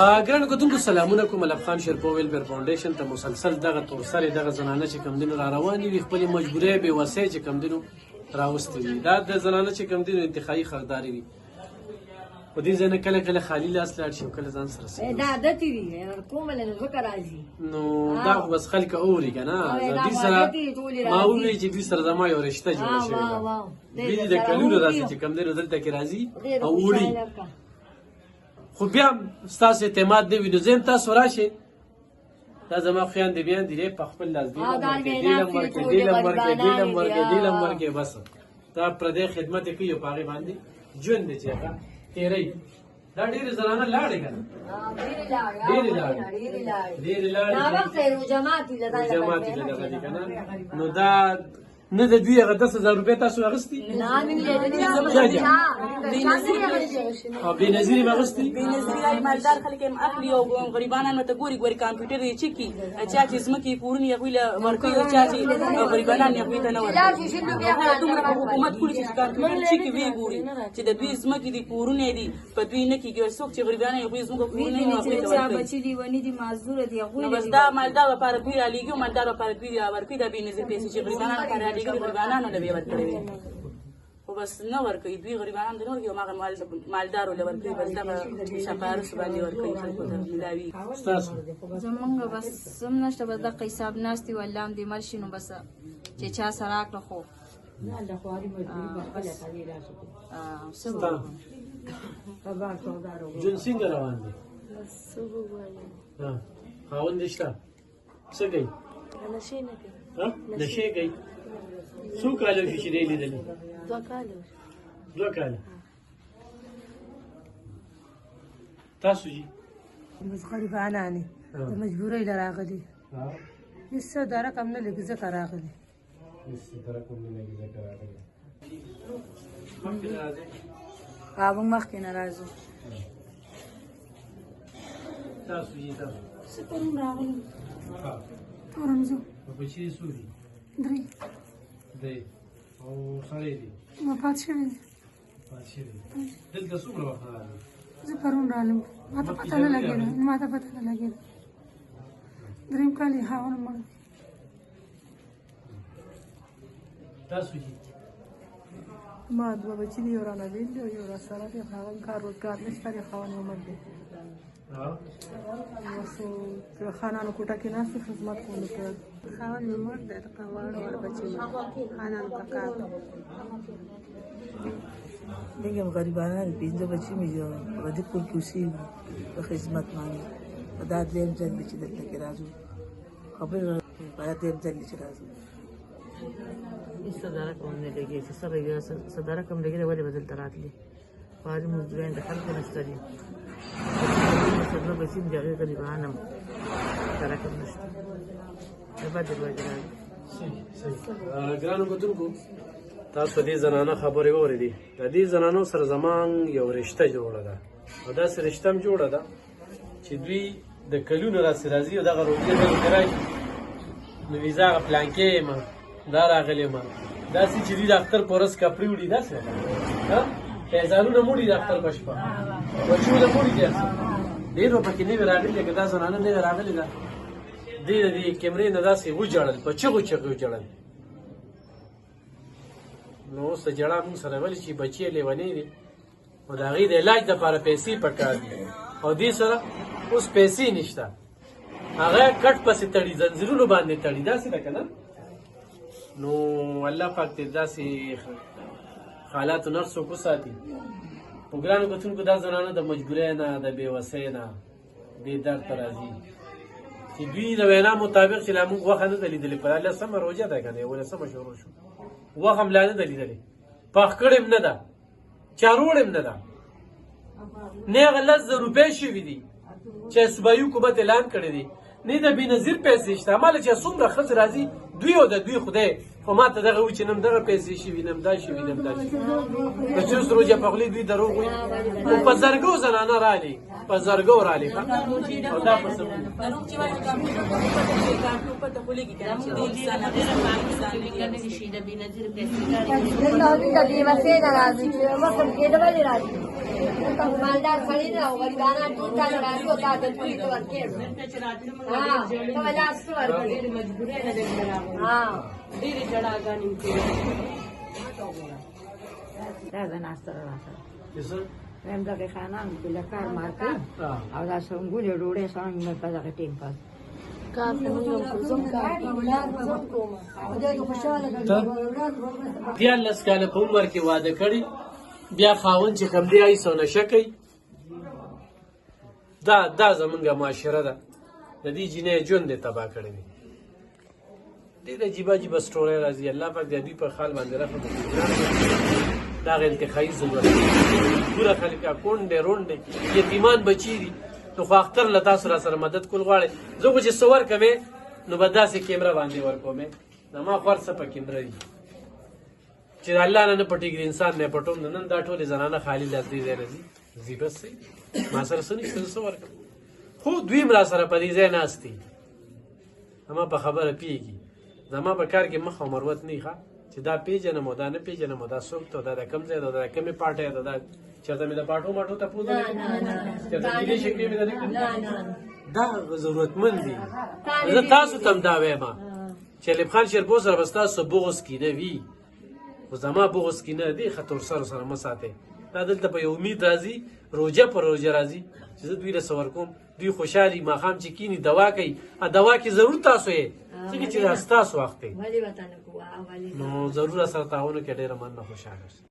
ګرانو کتونکو سلامونه کوم. ملک خان شیرپور ویلفیر فاونډیشن ته مسلسل دغه تورسرې دغه زنانه چې کوم دینو را روانې وي خپلې مجبورۍ بې وسۍ چې کوم دینو راوستې وي. دا د زنانه چې کوم دینو انتخابي حقداري وي. په دې ځای نه کله کله خالي لاس لاړ شي او کله ځان سره سي دا عادت وي کومه له ځکه راځي نو دا خو بس خلک اوري که نه. دوی سره ما وویل چې دوی سره زما یو رشته جوړه شوې ده. دوی د کلونو راځي چې کوم دینو دلته کې راځي او وړي، خو بیا هم ستاسو اعتماد نه وي نو زه هم تاسو راشئ. دا زما خویندې بیاندې په خپل لاس دې لم ورکې بس دا پردی خدمت یې کوي او په هغې باندې ژوند دی چې هغه تېروي. دا ډېرې زنانه لاړې که نه، ډېرې لاړې جماعت یې له دغه دي که نه. نو دا نه د دوی هغه 10,000 روپۍ تاسو اخیستي او بېنظیرې مې اخیستي. بېنظیرې مالدار خلک هم اخلي او غریبان هم ورته ګوري کمپیوټر یې چکي چا چې ځمکې کورونه یې هغوی له ورکوي او چا چې غریبانان یې هغوی ته نه ورکوي. دومره په حکومت کړي چې کمپیوټر چکي ویې ګوري چې د دوی ځمکې دي کورونه یې دي په دوی نه کېږي. څوک چې غریبان یې هغوی زموږ کورونه یې نو هغوی ته ورکوي. نو بس دا مالدار لپاره دوی رالېږي او مالدار لپاره دوی ورکوي. دا بېنظیر پیسې چې غریبانان لپاره رالېږي غریبانانو له بې ورکړی وي خو بس نه ورکوي. دوی غریبانان ته نه ورکوي او هغه مالدارو له ورکوي. بس دغه شفارس باندې ورکوي خلکو ته ملاوي. زمونږ بس هم نشته، بس دغه حساب ناست وي. والله هم دې مړ شي نو بس چې چا سره راکړه خو ژوند څنګه روان دی؟ خاوند دې شته؟ څه کوي؟ نشې کوي؟ څو کاله وشي چې دی لیدلي؟ 2 کاله. تاسو جي بس غریبانان یې د مجبورۍ له راغلي هېڅ څه د رقم نه لګي ځکه راغلي. موږ مخکې نه راځو. تاسو جي تاسو زه پرون راغلم. پرون زه بچي دې څو دي؟ 3 او سړی دي وفات شوی دی. دلته څومره وخت راغلی؟ زه پرون رالم. ما ته پته نه لګېده. 3 کال یې خاوند مړ دی. تاسو جي ما 2 بچي دي، یو رانه بېل دی او یو راسره دی. خاوند کار روزګار نشته دی. خاوند یې مړ دی. بس خانانو کوټه کې ناست خدمت کوونکو کوي. خاوند مې مړ دی. واړه بچي خانانو ته کار موږ هم غریبانان 5 بچي مې یو په دې کور کې اوسېږو په خدمت باندې. دا درېیم ځل دی چې دلته کې راځو. خبرې په درېیم ځل دی چې راځو. هېڅ څه رقم نه لګي چې څه رقم لګي دی ولې به دلته راتلې. پاج مزدوران د خلکو نشته دي. 2 بچي مې د هغې غریبان هم رقم نشته. ګرانو کتونکو تاسو دې زنانه خبرې واورېدې. د دې زنانو سره زمان یو رشته جوړه ده او داسې رشته هم جوړه ده چې دوی د کلونو راسې راځي او دغه روغتیا دلته راشي نو ویزا هغه پلانکې یم دا راغلی یم داسې چې دوی د اختر په ورځ کپړې وړي داسې پیزارونه موړي د اختر په شپه بچونه موړي داسې ډېر به پکې نوې راغلي لکه دا زنانه نوې راغلې ده. دې د دې کیمرې نه داسې وجړل په چغو وجړل. نو اوس د جړا مونږ سره ولې چې بچي یې لیونۍ دي او د هغې د علاج دپاره پیسې پکار دي او دې سره اوس پیسې نشته. هغه کټ پسې تړي زنځیرونو باندې تړي داسې ده که نه. نو الله پاک دې داسې حالاتو نه څوک وساتي. په ګرانو کتونکو دا زنانه د مجبورۍ نه د بېوسۍ نه دې درد ته راځي چې دوی د وینا مطابق چې لا موږ غوښه نه ده لیدلې. په 18مه روژه ده که نه 11مه شروع شو غوښه هم لا نه ده لیدلې. پاخ کړې هم نه ده چاروړ هم نه ده نه هغه 10,000 روپۍ شوي دي چې صوبایي حکومت اعلان کړی دی نه د بېنظیر پیسې شته. هماله چې څومره ښځې راځي دوی او د دوی خدای خو ما ته دغه و چې نم دغه پیسې شوي نم دا شوي نم دا شوي د چوس روجه پخلی دوی دروغ وي خو په زرګو زنانه رالي په زرګو رالي او دا په څه دروغ چې وایي کمپیوټر کارتو پته خولېږي که نه چې د انسان هغې نه پاکستان مالدار سړی نه او غریبانان ټول کاله راځي او تا د پولیس ورکړي ته لاس ورکړي ډېرې جړاګانې مې کړې. دا د ناستره راسره څه ویم دغې خانانو کې له کار مار کوي او دا سنګولې ډوډۍ سړی مې په دغه ټیم پاس دیارلس کاله په عمر کې واده کړي بیا خاوند چې کوم دی ایسو نشه کوي دا زمونږه معاشره ده د دې جینۍ ژوند یې تباه کړی دی ډېر عجیبه عجیبه سټورۍ راځي الله پاک د دوی په خال باندې رحم وکړي دا هغه انتخابي ضرورت پوره خلک کونډې رونډې یتیمان بچي دي نو خو اختر له تاسو را سره مدد کول غواړئ زه خو چې څه ورکوې نو به داسې کیمره باندې ورکومې زما خور څه په کیمره دي چې د الله نه نه پټېږي انسان نه پټوم نو نن دا ټولې زنانه خالي لاس دې ځای راځي ځي بس صحیح ما سره څه نشته څه ورکړم خو دوی م را سره په دې ځای ناست دي زما په خبره پوهېږي زما په کار کې مخ او مروت نه ښه چې دا پېژنم او دا نه پېژنم او دا څوک ته دا د کوم ځای دا د کومې پارټۍ ده دا چېرته مې د پاټو ماټو تپوس نه چېرته ګیلې شکلې مې نه دا ضرورتمند دي زه تاسو ته هم دا وایم چې ایوب خان شیرپور سره به ستاسو بغض کینه وي خو زما بغض کینه دی خطر سره مه ساتئ دا دلته په یو امید راځي روژه پر روژه راځي چې زه دوی له څه ورکوم دوی خوشحالي ماښام چې کیني دوا کوي دوا کې ضرور تاسو یې ځکه چې دا ستاسو وخت دی نو ضرور سره تعاون کې ډېره مننه خوشحاله